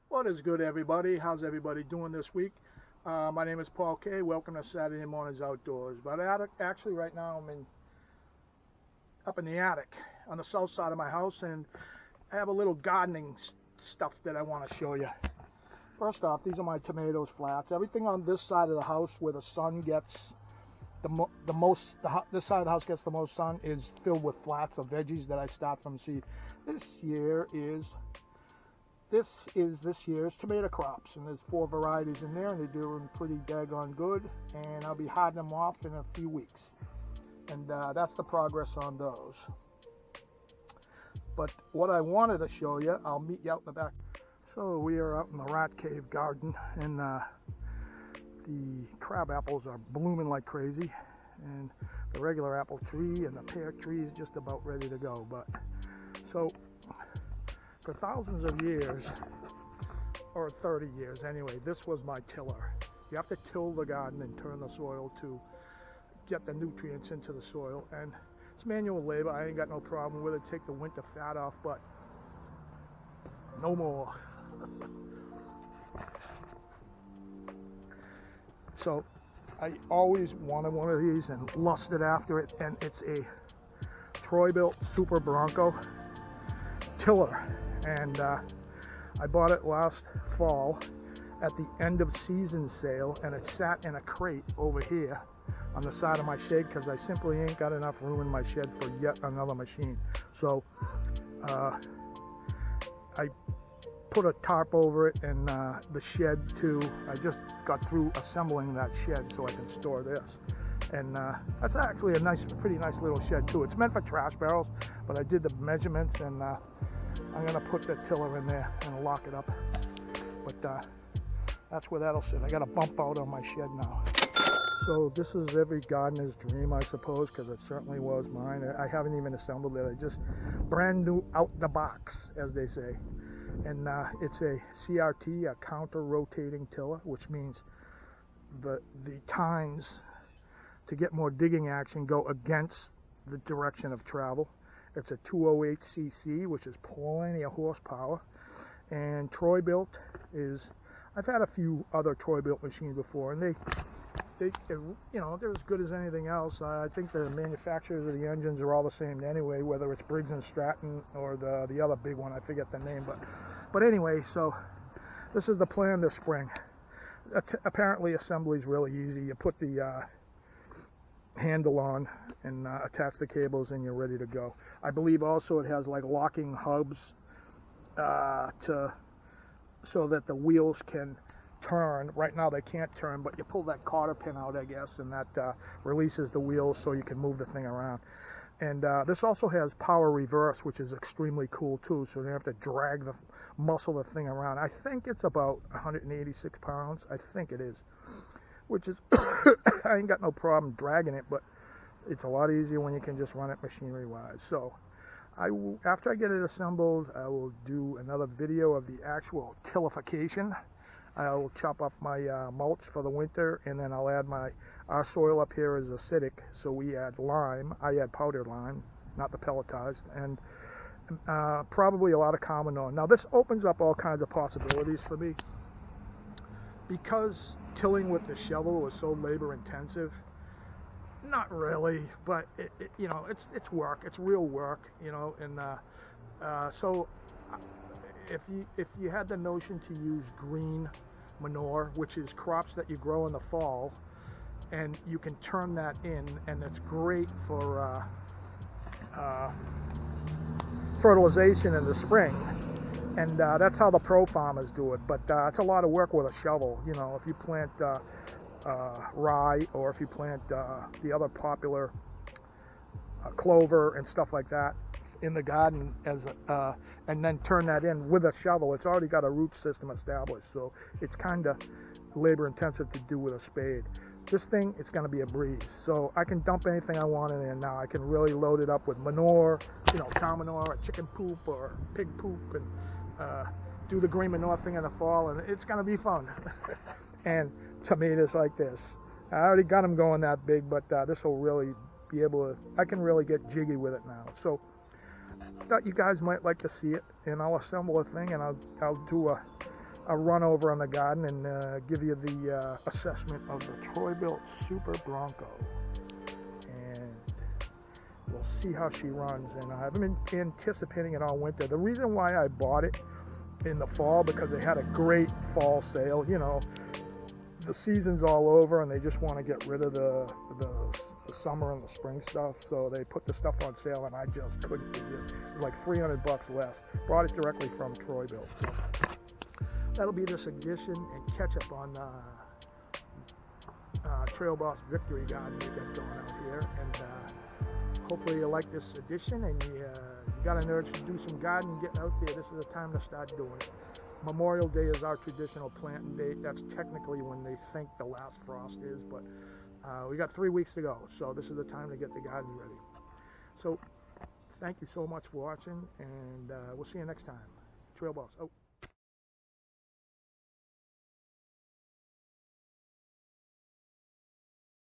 What is good, everybody? How's everybody doing this week? My name is Paul K. Welcome to Saturday Mornings Outdoors. But actually, right now, I'm up in the attic on the south side of my house, and I have a little gardening stuff that I want to show you. First off, these are my tomatoes flats. Everything on this side of the house where the sun gets this side of the house gets the most sun is filled with flats of veggies that I start from seed. This is this year's tomato crops, and there's 4 varieties in there, and they're doing pretty daggone good, and I'll be hardening them off in a few weeks, and that's the progress on those. But what I wanted to show you, I'll meet you out in the back. So we are out in the rat cave garden, and the crab apples are blooming like crazy, and the regular apple tree and the pear tree is just about ready to go. But so for thousands of years, or 30 years anyway, this was my tiller. You have to till the garden and turn the soil to get the nutrients into the soil, and it's manual labor. I ain't got no problem with it. Take the winter fat off, but no more. So I always wanted one of these and lusted after it, and it's a Troybilt Super Bronco tiller, and I bought it last fall at the end of season sale, and it sat in a crate over here on the side of my shed because I simply ain't got enough room in my shed for yet another machine. So I put a tarp over it, and the shed too. I just got through assembling that shed so I can store this, and that's actually a pretty nice little shed too. It's meant for trash barrels, but I did the measurements, and I'm gonna put the tiller in there and lock it up. But that's where that'll sit. I got a bump out on my shed now. So this is every gardener's dream, I suppose, because it certainly was mine. I haven't even assembled it. I just brand new out the box, as they say. And it's a CRT, a counter rotating tiller, which means the tines to get more digging action go against the direction of travel. It's a 208cc, which is plenty of horsepower. And Troybilt is, I've had a few other Troybilt machines before, and they're as good as anything else. I think the manufacturers of the engines are all the same anyway, whether it's Briggs & Stratton or the other big one, I forget the name. But anyway, so this is the plan this spring. Apparently assembly is really easy. You put the handle on and attach the cables, and you're ready to go. I believe also it has like locking hubs so that the wheels can turn. Right now they can't turn, but you pull that cotter pin out, I guess, and that releases the wheels so you can move the thing around. And this also has power reverse, which is extremely cool too, so you don't have to muscle the thing around. I think it's about 186 pounds. I think it is, which is I ain't got no problem dragging it, but it's a lot easier when you can just run it machinery wise. So after I get it assembled, I will do another video of the actual tillification. I'll chop up my mulch for the winter, and then I'll add our soil up here is acidic, so we add lime. I add powdered lime, not the pelletized, and probably a lot of common manure. Now this opens up all kinds of possibilities for me, because tilling with the shovel is so labor intensive. Not really, but it's work. It's real work, and so if you had the notion to use green manure, which is crops that you grow in the fall, and you can turn that in, and it's great for fertilization in the spring, and that's how the pro farmers do it. But it's a lot of work with a shovel. If you plant rye, or if you plant the other popular clover and stuff like that in the garden and then turn that in with a shovel, it's already got a root system established, so it's kind of labor intensive to do with a spade. This thing, it's going to be a breeze, so I can dump anything I want in there now. I can really load it up with manure, cow manure or chicken poop or pig poop, and do the green manure thing in the fall, and it's going to be fun. And tomatoes like this, I already got them going that big, but this will really be able to, I can really get jiggy with it now. So thought you guys might like to see it, and I'll assemble a thing, and I'll do a run over on the garden and give you the assessment of the Troybilt Super Bronco. And we'll see how she runs. And I've been anticipating it all winter. The reason why I bought it in the fall, because they had a great fall sale. You know, the season's all over and they just want to get rid of the summer and the spring stuff, so they put the stuff on sale and I just couldn't resist. It was like $300 less. Brought it directly from Troybilt. So that'll be this edition and catch up on Trail Boss Victory Garden we've got going out here. And hopefully you like this edition and you got an urge to do some gardening, getting out there. This is the time to start doing it. Memorial Day is our traditional planting date. That's technically when they think the last frost is, but we got 3 weeks to go, so this is the time to get the garden ready. So thank you so much for watching, and we'll see you next time. Trail Boss out.